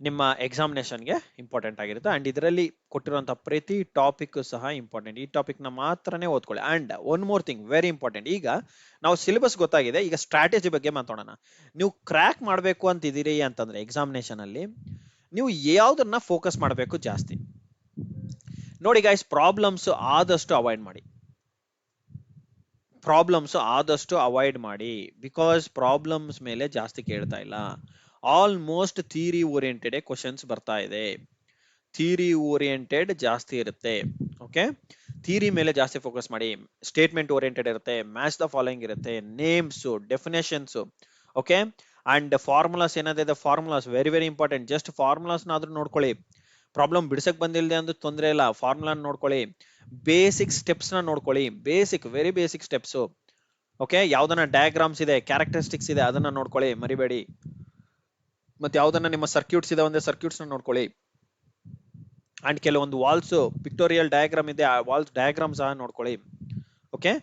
ನಿಮ್ಮ ಎಕ್ಸಾಮಿನೇಷನ್ಗೆ important ಆಗಿರುತ್ತೆ. And ಇದರಲ್ಲಿ ಕೊಟ್ಟಿರುವಂತಹ ಪ್ರತಿ ಟಾಪಿಕ್ ಸಹ ಇಂಪಾರ್ಟೆಂಟ್. ಈ ಟಾಪಿಕ್ ನ ಮಾತ್ರನೇ ಓದ್ಕೊಳ್ಳಿ. And one more thing very important, ಈಗ ನಾವು ಸಿಲೆಬಸ್ ಗೊತ್ತಾಗಿದೆ, ಈಗ ಸ್ಟ್ರಾಟಜಿ ಬಗ್ಗೆ ಮಾತಾಡೋಣ. ನೀವು ಕ್ರ್ಯಾಕ್ ಮಾಡಬೇಕು ಅಂತಿದ್ದೀರಿ ಅಂತಂದ್ರೆ ಎಕ್ಸಾಮಿನೇಷನ್ ಅಲ್ಲಿ ನೀವು ಯಾವ್ದನ್ನ ಫೋಕಸ್ ಮಾಡಬೇಕು ಜಾಸ್ತಿ ನೋಡಿ ಗೈಸ್. ಪ್ರಾಬ್ಲಮ್ಸ್ ಆದಷ್ಟು ಅವಾಯ್ಡ್ ಮಾಡಿ, ಬಿಕಾಸ್ ಪ್ರಾಬ್ಲಮ್ಸ್ ಮೇಲೆ ಜಾಸ್ತಿ ಕೇಳ್ತಾ ಇಲ್ಲ. ಆಲ್ಮೋಸ್ಟ್ ಥಿಯರಿ ಓರಿಯೆಂಟೆಡ್ ಕ್ವಶನ್ಸ್ ಬರ್ತಾ ಇದೆ, ಥಿಯರಿ ಓರಿಯೆಂಟೆಡ್ ಜಾಸ್ತಿ ಇರುತ್ತೆ. ಓಕೆ, ಥಿಯರಿ ಮೇಲೆ ಜಾಸ್ತಿ ಫೋಕಸ್ ಮಾಡಿ. ಸ್ಟೇಟ್ಮೆಂಟ್ ಓರಿಯೆಂಟೆಡ್ ಇರುತ್ತೆ, ಮ್ಯಾಚ್ ದ ಫಾಲೋಯಿಂಗ್ ಇರುತ್ತೆ, names, definitions. Okay, and formulas ಏನಾದ್ರೆ formulas very important. Just formulas ಆದ್ರೂ ನೋಡ್ಕೊಳ್ಳಿ, ಪ್ರಾಬ್ಲಮ್ ಬಿಡಿಸಕ್ ಬಂದಿಲ್ಲದೆ ಅಂದ್ರೆ ತೊಂದರೆ ಇಲ್ಲ, ಫಾರ್ಮುಲಾ ನೋಡ್ಕೊಳ್ಳಿ. ಬೇಸಿಕ್ ಸ್ಟೆಪ್ಸ್ ನ ನೋಡ್ಕೊಳ್ಳಿ, ವೆರಿ ಬೇಸಿಕ್ ಸ್ಟೆಪ್ಸ್. ಓಕೆ, ಯಾವ್ದನ್ನ ಡಯಾಗ್ರಾಮ್ಸ್ ಇದೆ, ಕ್ಯಾರೆಕ್ಟರಿಸ್ಟಿಕ್ಸ್ ಇದೆ, ಅದನ್ನ ನೋಡ್ಕೊಳ್ಳಿ, ಮರಿಬೇಡಿ. ಮತ್ತೆ ಯಾವ್ದನ್ನ ನಿಮ್ಮ ಸರ್ಕ್ಯೂಟ್ಸ್ ಇದೆ, ಒಂದೇ ಸರ್ಕ್ಯೂಟ್ಸ್ ನ ನೋಡ್ಕೊಳ್ಳಿ. ಅಂಡ್ ಕೆಲವೊಂದು ವಾಲ್ಸ್ ಪಿಕ್ಟೋರಿಯಲ್ ಡಯಾಗ್ರಾಮ್ ಇದೆ, ಆ ವಾಲ್ಸ್ ಡಯಾಗ್ರಾಮ್ ಸಹ ನೋಡ್ಕೊಳ್ಳಿ. ಓಕೆ,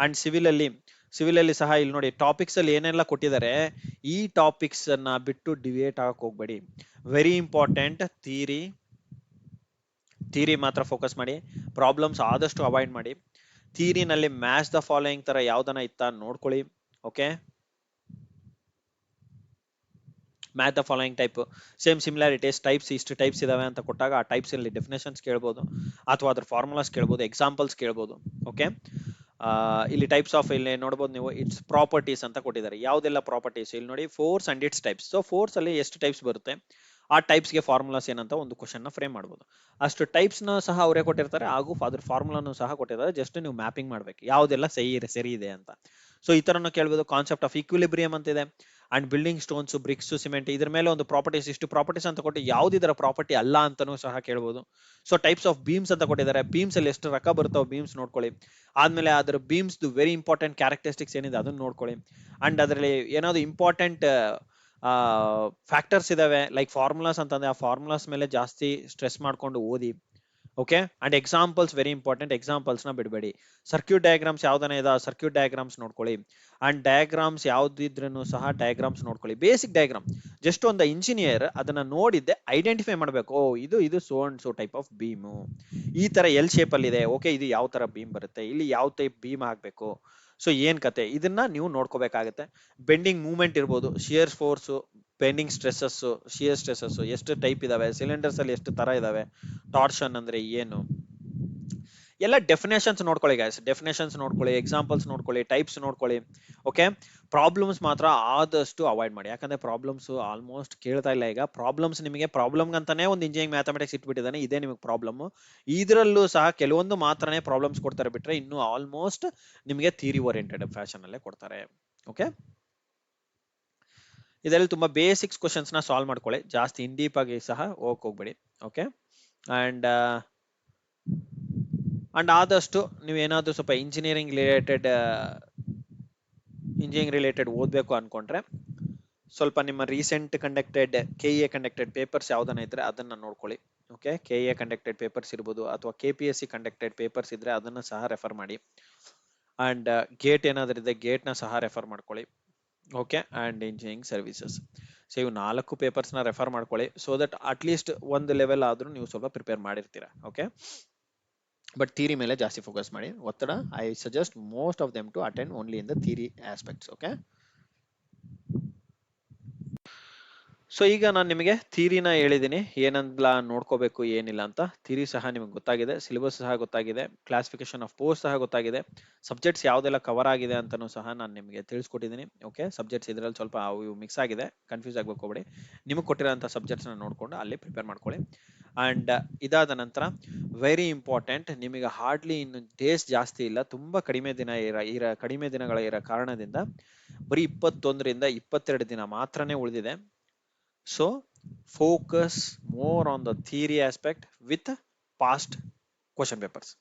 ಅಂಡ್ ಸಿವಿಲ್ ಅಲ್ಲಿ ಸಹ ಇಲ್ಲಿ ನೋಡಿ ಟಾಪಿಕ್ಸ್ ಅಲ್ಲಿ ಏನೆಲ್ಲ ಕೊಟ್ಟಿದ್ದಾರೆ, ಈ ಟಾಪಿಕ್ಸ್ ಅನ್ನ ಬಿಟ್ಟು ಡಿವಿಯೇಟ್ ಆಗಕ್ ಹೋಗ್ಬೇಡಿ. ವೆರಿ ಇಂಪಾರ್ಟೆಂಟ್, ಥಿಯರಿ ಮಾತ್ರ ಫೋಕಸ್ ಮಾಡಿ, ಪ್ರಾಬ್ಲಮ್ಸ್ ಆದಷ್ಟು ಅವಾಯ್ಡ್ ಮಾಡಿ. ಥಿಯರಿನಲ್ಲಿ ಮ್ಯಾಚ್ ದ ಫಾಲೋಯಿಂಗ್ ತರ ಯಾವ್ದನ್ನ ಇತ್ತ ನೋಡ್ಕೊಳ್ಳಿ. Okay. Math the following type, same similarities types, ಇಷ್ಟು ಟೈಪ್ಸ್ ಇದಾವೆ ಅಂತ ಕೊಟ್ಟಾಗ ಆ ಟೈಪ್ಸ್ ಅಲ್ಲಿ ಡೆಫಿನೇಷನ್ಸ್ ಕೇಳ್ಬೋದು ಅಥವಾ ಅದ್ರ ಫಾರ್ಮುಲಾಸ್ ಕೇಳ್ಬೋದು, ಎಕ್ಸಾಂಪಲ್ಸ್ ಕೇಳ್ಬೋದು. ಓಕೆ. ಇಲ್ಲಿ ಟೈಪ್ಸ್ ಆಫ್, ಇಲ್ಲಿ ನೋಡ್ಬೋದು ನೀವು, ಇಟ್ಸ್ ಪ್ರಾಪರ್ಟೀಸ್ ಅಂತ ಕೊಟ್ಟಿದ್ದಾರೆ. ಯಾವ್ದೆಲ್ಲ ಪ್ರಾಪರ್ಟೀಸ್ ಇಲ್ಲಿ ನೋಡಿ, force and its types. So force ಅಲ್ಲಿ ಎಷ್ಟು ಟೈಪ್ಸ್ ಬರುತ್ತೆ, ಆ ಟೈಪ್ಸ್ ಗೆ ಫಾರ್ಮುಲಾಸ್ ಏನಂತ ಒಂದು ಕ್ವಶನ್ ನ ಫ್ರೇಮ್ ಮಾಡ್ಬೋದು. ಅಷ್ಟು ಟೈಪ್ಸ್ ನ ಸಹ ಅವರೇ ಕೊಟ್ಟಿರ್ತಾರೆ, ಹಾಗೂ ಅದ್ರ ಫಾರ್ಮುಲಾನು ಸಹ ಕೊಟ್ಟಿರ್ತಾರೆ. ಜಸ್ಟ್ ನೀವು ಮ್ಯಾಪಿಂಗ್ ಮಾಡ್ಬೇಕು ಯಾವ್ದೆಲ್ಲ ಸರಿ ಇದೆ ಅಂತ. ಸೊ ಈ ತರನು ಕೇಳ್ಬೋದು. ಕಾನ್ಸೆಪ್ಟ್ ಆಫ್ ಈಕ್ವಿಲಿಬ್ರಿಯಂ ಅಂತಿದೆ, and building stones, bricks, cement, ಇದ್ರ ಮೇಲೆ ಒಂದು ಪ್ರಾಪರ್ಟೀಸ್, ಇಷ್ಟು ಪ್ರಾಪರ್ಟೀಸ್ ಅಂತ ಕೊಟ್ಟು ಯಾವ್ದು ಇದರ ಪ್ರಾಪರ್ಟಿ ಅಲ್ಲ ಅಂತಾನೂ ಸಹ ಕೇಳ್ಬೋದು. ಸೊ ಟೈಪ್ಸ್ ಆಫ್ ಬೀಮ್ಸ್ ಅಂತ ಕೊಟ್ಟಿದ್ದಾರೆ, ಬೀಮ್ಸ್ ಅಲ್ಲಿ ಎಷ್ಟು ರಕ ಬರ್ತಾವ ಬೀಮ್ಸ್ ನೋಡ್ಕೊಳ್ಳಿ. ಆದ್ಮೇಲೆ ಅದರ ಬೀಮ್ಸ್ ವೆರಿ ಇಂಪಾರ್ಟೆಂಟ್ ಕ್ಯಾರೆಕ್ಟರಿಸ್ಟಿಕ್ಸ್ ಏನಿದೆ ಅದನ್ನ ನೋಡ್ಕೊಳ್ಳಿ. ಅಂಡ್ ಅದರಲ್ಲಿ ಏನಾದ್ರು ಇಂಪಾರ್ಟೆಂಟ್ ಫ್ಯಾಕ್ಟರ್ಸ್ ಇದಾವೆ ಲೈಕ್ ಫಾರ್ಮುಲಾಸ್ ಅಂತಂದ್ರೆ ಆ ಫಾರ್ಮುಲಾಸ್ ಮೇಲೆ ಜಾಸ್ತಿ ಸ್ಟ್ರೆಸ್ ಮಾಡ್ಕೊಂಡು ಓದಿ. Okay. And examples very important, examples ನ ಬಿಡಬೇಡಿ. ಸರ್ಕ್ಯೂಟ್ ಡಯಾಗ್ರಾಮ್ಸ್ ಯಾವ್ದಾನ ಇದೆ, ಸರ್ಕ್ಯೂಟ್ ಡಯಾಗ್ರಾಮ್ಸ್ ನೋಡ್ಕೊಳ್ಳಿ. ಅಂಡ್ ಡಯಾಗ್ರಾಮ್ಸ್ ಯಾವ್ದಿದ್ರೂ ಸಹ ಡಯಾಗ್ರಾಮ್ಸ್ ನೋಡ್ಕೊಳ್ಳಿ. ಬೇಸಿಕ್ ಡಯಾಗ್ರಾಮ್, ಜಸ್ಟ್ ಒಂದು ಇಂಜಿನಿಯರ್ ಅದನ್ನ ನೋಡಿದ್ದೆ ಐಡೆಂಟಿಫೈ ಮಾಡ್ಬೇಕು, ಓ ಇದು so and so type of beam, ಈ ತರ ಎಲ್ ಶೇಪ್ ಅಲ್ಲಿ ಇದೆ, ಓಕೆ ಇದು ಯಾವ ತರ ಬೀಮ್ ಬರುತ್ತೆ, ಇಲ್ಲಿ ಯಾವ ಟೈಪ್ ಬೀಮ್ ಹಾಕ್ಬೇಕು, ಸೊ ಏನ್ ಕತೆ ಇದನ್ನ ನೀವು ನೋಡ್ಕೋಬೇಕಾಗತ್ತೆ. ಬೆಂಡಿಂಗ್ ಮೂವ್ಮೆಂಟ್ ಇರ್ಬೋದು, shear force, bending stresses, shear stresses ಎಷ್ಟು ಟೈಪ್ ಇದಾವೆ, ಸಿಲಿಂಡರ್ಸ್ ಅಲ್ಲಿ ಎಷ್ಟು ತರ ಇದಾವೆ, ಟಾರ್ಷನ್ ಅಂದ್ರೆ ಏನು, ಎಲ್ಲ ಡೆಫಿನೇಷನ್ಸ್ ನೋಡ್ಕೊಳ್ಳಿ ಗೈಸ್. ಡೆಫಿನೇಷನ್ಸ್ ನೋಡ್ಕೊಳ್ಳಿ, ಎಕ್ಸಾಂಪಲ್ಸ್ ನೋಡ್ಕೊಳ್ಳಿ, ಟೈಪ್ಸ್ ನೋಡ್ಕೊಳ್ಳಿ. ಓಕೆ. ಪ್ರಾಬ್ಲಮ್ಸ್ ಮಾತ್ರ ಆದಷ್ಟು ಅವಾಯ್ಡ್ ಮಾಡಿ, ಯಾಕಂದ್ರೆ ಪ್ರಾಬ್ಲಮ್ಸ್ ಆಲ್ಮೋಸ್ಟ್ ಕೇಳ್ತಾ ಇಲ್ಲ ಈಗ. ಪ್ರಾಬ್ಲಮ್ಸ್ ನಿಮಗೆ ಪ್ರಾಬ್ಲಮ್ ಅಂತಾನೆ ಒಂದು ಇಂಜಿನಿಯರಿಂಗ್ ಮ್ಯಾಥಮೆಟಿಕ್ಸ್ ಇಟ್ಬಿಟ್ಟಿದ್ದಾನೆ, ಇದೇ ನಿಮಗೆ ಪ್ರಾಬ್ಲಮ್. ಇದರಲ್ಲೂ ಸಹ ಕೆಲವೊಂದು ಮಾತ್ರನೇ ಪ್ರಾಬ್ಲಮ್ಸ್ ಕೊಡ್ತಾರೆ, ಬಿಟ್ರೆ ಇನ್ನು ಆಲ್ಮೋಸ್ಟ್ ನಿಮಗೆ ಥಿಯರಿ ಓರಿಯೆಂಟೆಡ್ ಫ್ಯಾಷನ್ ಅಲ್ಲೇ ಕೊಡ್ತಾರೆ. ಓಕೆ. ಇದರಲ್ಲಿ ತುಂಬಾ ಬೇಸಿಕ್ಸ್ ಕ್ವಶನ್ಸ್ ನ ಸಾಲ್ವ್ ಮಾಡ್ಕೊಳ್ಳಿ, ಜಾಸ್ತಿ ಇನ್ ಡೀಪ್ ಆಗಿ ಸಹ ಹೋಗ್ಬೇಡಿ. ಓಕೆ. ಅಂಡ್ ಆದಷ್ಟು ನೀವು ಏನಾದ್ರು ಸ್ವಲ್ಪ ಇಂಜಿನಿಯರಿಂಗ್ ರಿಲೇಟೆಡ್ ಓದ್ಬೇಕು ಅನ್ಕೊಂಡ್ರೆ ಸ್ವಲ್ಪ ನಿಮ್ಮ recent conducted KEA conducted papers ಯಾವ್ದನ್ನ ಇದ್ರೆ ಅದನ್ನ ನೋಡ್ಕೊಳ್ಳಿ. ಓಕೆ. ಕೆಇಎ ಕಂಡಕ್ಟೆಡ್ ಪೇಪರ್ಸ್ ಇರ್ಬೋದು ಅಥವಾ ಕೆಪಿಎಸ್ಸಿ ಕಂಡಕ್ಟೆಡ್ ಪೇಪರ್ಸ್ ಇದ್ರೆ ಅದನ್ನ ಸಹ ರೆಫರ್ ಮಾಡಿ. ಅಂಡ್ ಗೇಟ್ ಏನಾದ್ರೂ ಇದೆ ಗೇಟ್ ನ ಸಹ ರೆಫರ್ ಮಾಡ್ಕೊಳ್ಳಿ. Okay. And engineering services, so ಇವು 4 ಪೇಪರ್ಸ್ ನ ರೆಫರ್ ಮಾಡ್ಕೊಳ್ಳಿ, ಸೊ ದಟ್ ಅಟ್ ಲೀಸ್ಟ್ ಒಂದು ಲೆವೆಲ್ ಆದ್ರೂ ನೀವು ಸ್ವಲ್ಪ ಪ್ರಿಪೇರ್ ಮಾಡಿರ್ತೀರಾ. ಓಕೆ. ಬಟ್ ಥಿಯರಿ ಮೇಲೆ ಜಾಸ್ತಿ ಫೋಕಸ್ ಮಾಡಿ. ಒತ್ತಡ, I suggest most of them to attend only in the theory aspects. Okay. So ಈಗ ನಾನು ನಿಮಗೆ ಥಿಯರಿನ ಹೇಳಿದ್ದೀನಿ, ಏನಂದ್ಲ ನೋಡ್ಕೋಬೇಕು ಏನಿಲ್ಲ ಅಂತ. ಥಿಯರಿ ಸಹ ನಿಮಗೆ ಗೊತ್ತಾಗಿದೆ, ಸಿಲೆಬಸ್ ಸಹ ಗೊತ್ತಾಗಿದೆ, ಕ್ಲಾಸಿಫಿಕೇಶನ್ ಆಫ್ ಪೋಸ್ಟ್ ಸಹ ಗೊತ್ತಾಗಿದೆ, ಸಬ್ಜೆಕ್ಟ್ಸ್ ಯಾವ್ದೆಲ್ಲ ಕವರ್ ಆಗಿದೆ ಅಂತಾನೂ ಸಹ ನಾನು ನಿಮಗೆ ತಿಳಿಸ್ಕೊಟ್ಟಿದ್ದೀನಿ. ಓಕೆ. ಸಬ್ಜೆಕ್ಟ್ಸ್ ಇದ್ರಲ್ಲಿ ಸ್ವಲ್ಪ ಅವು ಮಿಕ್ಸ್ ಆಗಿದೆ, ಕನ್ಫ್ಯೂಸ್ ಆಗ್ಬೇಕು ಹೋಗ್ಬೇಡಿ. ನಿಮಗೆ ಕೊಟ್ಟಿರೋಂಥ ಸಬ್ಜೆಕ್ಟ್ಸ್ ನ ನೋಡ್ಕೊಂಡು ಅಲ್ಲಿ ಪ್ರಿಪೇರ್ ಮಾಡ್ಕೊಳ್ಳಿ. ಅಂಡ್ ಇದಾದ ನಂತರ ವೆರಿ ಇಂಪಾರ್ಟೆಂಟ್, ನಿಮಗೆ ಹಾರ್ಡ್ಲಿ ಇನ್ನು ಡೇಸ್ ಜಾಸ್ತಿ ಇಲ್ಲ, ತುಂಬಾ ಕಡಿಮೆ ದಿನಗಳ ಇರೋ ಕಾರಣದಿಂದ ಬರೀ 21ರಿಂದ 22 ದಿನ ಮಾತ್ರನೇ ಉಳಿದಿದೆ. So focus more on the theory aspect with past question papers.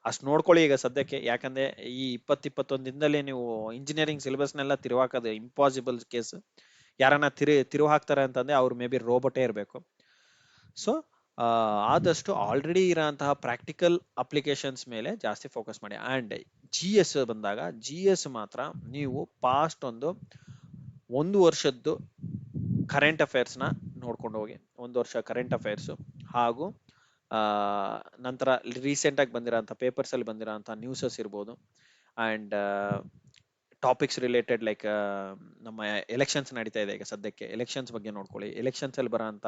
ಅಷ್ಟು ನೋಡ್ಕೊಳ್ಳಿ ಈಗ ಸದ್ಯಕ್ಕೆ, ಯಾಕಂದ್ರೆ ಈ 21 ದಿನದಲ್ಲಿ ನೀವು ಇಂಜಿನಿಯರಿಂಗ್ ಸಿಲೆಬಸ್ನೆಲ್ಲ ತಿರುವಾಕೋದು ಇಂಪಾಸಿಬಲ್ ಕೇಸ್. ಯಾರನ್ನ ತಿರುವು ಹಾಕ್ತಾರೆ ಅಂತಂದ್ರೆ ಅವ್ರು ಮೇ ಬಿ ರೋಬೋಟೇ ಇರಬೇಕು. ಸೊ ಆದಷ್ಟು ಆಲ್ರೆಡಿ ಇರೋಂತಹ ಪ್ರಾಕ್ಟಿಕಲ್ ಅಪ್ಲಿಕೇಶನ್ಸ್ ಮೇಲೆ ಜಾಸ್ತಿ ಫೋಕಸ್ ಮಾಡಿ. ಅಂಡ್ GS ಬಂದಾಗ GS ಮಾತ್ರ ನೀವು ಪಾಸ್ಟ್ ಒಂದು ವರ್ಷದ್ದು ಕರೆಂಟ್ ಅಫೇರ್ಸ್ ನ ನೋಡ್ಕೊಂಡು ಹೋಗಿ. ಒಂದು ವರ್ಷ ಕರೆಂಟ್ ಅಫೇರ್ಸ್ ಹಾಗೂ ನಂತರ ರೀಸೆಂಟ್ ಆಗಿ ಬಂದಿರೋಂಥ ಪೇಪರ್ಸ್ ಅಲ್ಲಿ ಬಂದಿರೋಂಥ ನ್ಯೂಸಸ್ ಇರ್ಬೋದು, ಅಂಡ್ ಟಾಪಿಕ್ಸ್ ರಿಲೇಟೆಡ್ ಲೈಕ್ ನಮ್ಮ ಎಲೆಕ್ಷನ್ಸ್ ನಡೀತಾ ಇದೆ ಈಗ ಸದ್ಯಕ್ಕೆ, ಎಲೆಕ್ಷನ್ಸ್ ಬಗ್ಗೆ ನೋಡ್ಕೊಳ್ಳಿ, ಎಲೆಕ್ಷನ್ಸ್ ಅಲ್ಲಿ ಬರೋಂಥ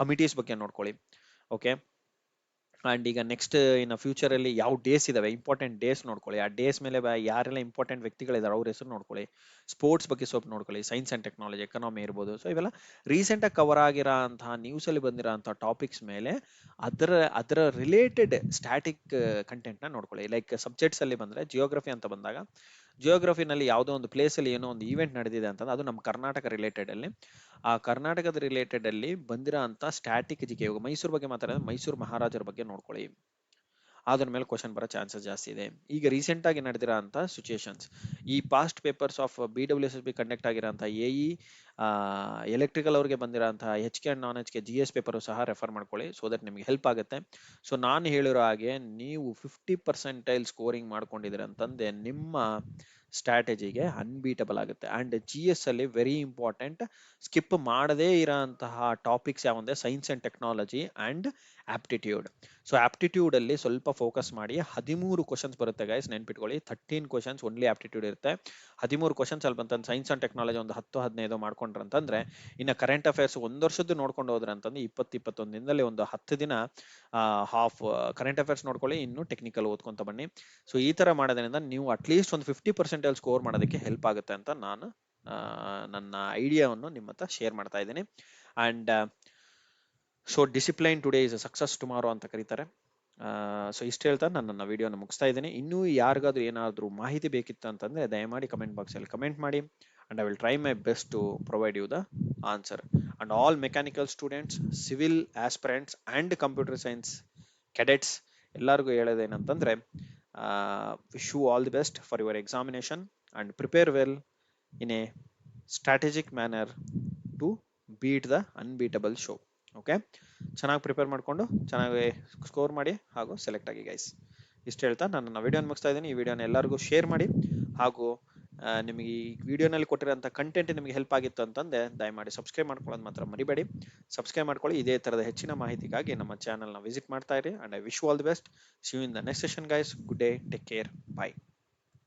ಕಮಿಟೀಸ್ ಬಗ್ಗೆ ನೋಡ್ಕೊಳ್ಳಿ. ಓಕೆ. ಅಂಡ್ ಈಗ ನೆಕ್ಸ್ಟ್ ಇನ್ ಫ್ಯೂಚರ್ ಅಲ್ಲಿ ಯಾವ ಡೇಸ್ ಇದಾವೆ, ಇಂಪಾರ್ಟೆಂಟ್ ಡೇಸ್ ನೋಡ್ಕೊಳ್ಳಿ. ಆ ಡೇಸ್ ಮೇಲೆ ಯಾರೆಲ್ಲ ಇಂಪಾರ್ಟೆಂಟ್ ವ್ಯಕ್ತಿಗಳಿದಾರೆ ಅವ್ರ ಹೆಸರು ನೋಡ್ಕೊಳ್ಳಿ. ಸ್ಪೋರ್ಟ್ಸ್ ಬಗ್ಗೆ ಸ್ವಲ್ಪ ನೋಡ್ಕೊಳ್ಳಿ, ಸೈನ್ಸ್ ಅಂಡ್ ಟೆಕ್ನಾಲಜಿ, ಎಕನಾಮಿ ಇರ್ಬೋದು. ಸೊ ಇವೆಲ್ಲ ರೀಸೆಂಟ್ ಆಗಿ ಕವರ್ ಆಗಿರೋಂತಹ ನ್ಯೂಸ್ ಅಲ್ಲಿ ಬಂದಿರೋಂತಹ ಟಾಪಿಕ್ಸ್ ಮೇಲೆ ಅದರ ರಿಲೇಟೆಡ್ ಸ್ಟ್ಯಾಟಿಕ್ ಕಂಟೆಂಟ್ ನ ನೋಡ್ಕೊಳ್ಳಿ. ಲೈಕ್ ಸಬ್ಜೆಕ್ಟ್ಸ್ ಅಲ್ಲಿ ಬಂದ್ರೆ ಜಿಯೋಗ್ರಫಿ ಅಂತ ಬಂದಾಗ, ಜಿಯೋಗ್ರಫಿನಲ್ಲಿ ಯಾವುದೋ ಒಂದು ಪ್ಲೇಸ್ ಅಲ್ಲಿ ಏನೋ ಒಂದು ಈವೆಂಟ್ ನಡೆದಿದೆ ಅಂತಂದ್ರೆ ಅದು ನಮ್ಮ ಕರ್ನಾಟಕ ರಿಲೇಟೆಡ್ ಅಲ್ಲಿ, ಆ ಕರ್ನಾಟಕದ ರಿಲೇಟೆಡ್ ಅಲ್ಲಿ ಬಂದಿರೋ ಅಂತ ಸ್ಟ್ಯಾಟಿಕ್ ಜಿಕೆ. ಇವಾಗ ಮೈಸೂರು ಬಗ್ಗೆ ಮಾತಾಡಿದ್ರೆ ಮೈಸೂರು ಮಹಾರಾಜರ ಬಗ್ಗೆ ನೋಡ್ಕೊಳ್ಳಿ, ಅದ್ರ ಮೇಲೆ ಕ್ವಶನ್ ಬರೋ ಚಾನ್ಸಸ್ ಜಾಸ್ತಿ ಇದೆ. ಈಗ ರೀಸೆಂಟ್ ಆಗಿ ನಡೆದಿರೋ ಅಂತ ಸಿಚುಯೇಷನ್ಸ್, ಈ past papers of BWSSB conduct ಆಗಿರೋಂಥ AE ಎಲೆಕ್ಟ್ರಿಕಲ್ ಅವ್ರಿಗೆ ಬಂದಿರೋಂತಹ HK and non HK GS paper ಸಹ ರೆಫರ್ ಮಾಡ್ಕೊಳ್ಳಿ, ಸೊ ದಟ್ ನಿಮ್ಗೆ ಹೆಲ್ಪ್ ಆಗುತ್ತೆ. ಸೊ ನಾನು ಹೇಳಿರೋ ಹಾಗೆ ನೀವು 50% ಸ್ಕೋರಿಂಗ್ ಮಾಡ್ಕೊಂಡಿದ್ದೀರ ಅಂತಂದ್ರೆ ನಿಮ್ಮ ಸ್ಟ್ರಾಟಜಿಗೆ ಅನ್ಬೀಟಬಲ್ ಆಗುತ್ತೆ. ಅಂಡ್ GS ಅಲ್ಲಿ ವೆರಿ ಇಂಪಾರ್ಟೆಂಟ್, ಸ್ಕಿಪ್ ಮಾಡದೇ ಇರೋಂತಹ ಟಾಪಿಕ್ಸ್ ಯಾವಂದ್ರೆ science and technology and aptitude. So aptitude ಅಲ್ಲಿ ಸ್ವಲ್ಪ ಫೋಕಸ್ ಮಾಡಿ. 13 ಕ್ವಶನ್ಸ್ ಬರುತ್ತೆ ಗೈಸ್, ನೆನ್ಪಿಟ್ಕೊಳ್ಳಿ. 13 ಕ್ವಶನ್ಸ್ ಓನ್ಲಿ ಆಪ್ಟಿಟ್ಯೂಡ್ ಇರುತ್ತೆ. 13 ಕ್ವಶನ್ಸ್ ಅಲ್ಲಿ ಬಂತಂದ್ರೆ ಸೈನ್ಸ್ ಅಂಡ್ ಟೆಕ್ನಾಲಜಿ ಒಂದು 10-15 ಮಾಡ್ಕೊಂಡ್ರೆ ಅಂತಂದ್ರೆ, ಇನ್ನು ಕರೆಂಟ್ ಅಫೇರ್ಸ್ ಒಂದು ವರ್ಷದ್ದು ನೋಡ್ಕೊಂಡು ಹೋದ್ರೆ ಅಂತಂದ್ರೆ 20-21 ದಿನದಲ್ಲಿ ಒಂದು 10 ದಿನ ಹಾಫ್ ಕರೆಂಟ್ ಅಫೇರ್ಸ್ ನೋಡ್ಕೊಳ್ಳಿ, ಇನ್ನು ಟೆಕ್ನಿಕಲ್ ಓದ್ಕೊಂತ ಬನ್ನಿ. ಸೊ ಈ ತರ ಮಾಡೋದ್ರಿಂದ ನೀವು ಅಟ್ಲೀಸ್ಟ್ ಒಂದು 50% ಅಲ್ಲಿ ಸ್ಕೋರ್ ಮಾಡೋದಕ್ಕೆ ಹೆಲ್ಪ್ ಆಗುತ್ತೆ ಅಂತ ನಾನು ನನ್ನ ಐಡಿಯಾವನ್ನು ನಿಮ್ಮ ಹತ್ರ ಶೇರ್ ಮಾಡ್ತಾ ಇದ್ದೀನಿ. And so discipline today is a success tomorrow ಅಂತ ಕರೀತಾರೆ. ಸೊ ಇಷ್ಟು ಹೇಳ್ತಾ ನಾನು ನನ್ನ ವಿಡಿಯೋನ ಮುಗಿಸ್ತಾ ಇದ್ದೀನಿ. ಇನ್ನೂ ಯಾರಿಗಾದ್ರೂ ಏನಾದರೂ ಮಾಹಿತಿ ಬೇಕಿತ್ತು ಅಂತಂದ್ರೆ ದಯಮಾಡಿ ಕಮೆಂಟ್ ಬಾಕ್ಸಲ್ಲಿ ಕಮೆಂಟ್ ಮಾಡಿ, and I will try my best to provide you the answer. And all mechanical students, civil aspirants and computer science cadets ಎಲ್ಲರಿಗೂ ಹೇಳೋದೇನಂತಂದ್ರೆ, wish you all the best for your examination and prepare well in a strategic manner to beat the unbeatable show. Okay, ಚೆನ್ನಾಗಿ prepare ಮಾಡಿಕೊಂಡು ಚೆನ್ನಾಗಿ score ಮಾಡಿ ಹಾಗೂ select ಆಗಿ guys. ಇಷ್ಟು ಹೇಳ್ತಾ ನಾನು ನನ್ನ ವಿಡಿಯೋನ ಮುಗಿಸ್ತಾ ಇದ್ದೀನಿ. ಈ ವಿಡಿಯೋನ ಎಲ್ಲರಿಗೂ ಶೇರ್ ಮಾಡಿ, ಹಾಗೂ ನಿಮಗೆ ಈ ವಿಡಿಯೋನಲ್ಲಿ ಕೊಟ್ಟಿರೋಂಥ ಕಂಟೆಂಟ್ ನಿಮಗೆ ಹೆಲ್ಪ್ ಆಗಿತ್ತು ಅಂತಂದ್ರೆ ದಯಮಾಡಿ ಸಬ್ಸ್ಕ್ರೈಬ್ ಮಾಡ್ಕೊಳ್ಳೋದು ಮಾತ್ರ ಮರಿಬೇಡಿ. ಸಬ್ಸ್ಕ್ರೈಬ್ ಮಾಡ್ಕೊಳ್ಳಿ. ಇದೇ ಥರದ ಹೆಚ್ಚಿನ ಮಾಹಿತಿಗಾಗಿ ನಮ್ಮ ಚಾನಲ್ನ ವಿಸಿಟ್ ಮಾಡ್ತಾ ಇರಿ. And I wish you all the best. See you in the next session guys. Good day, take care, bye.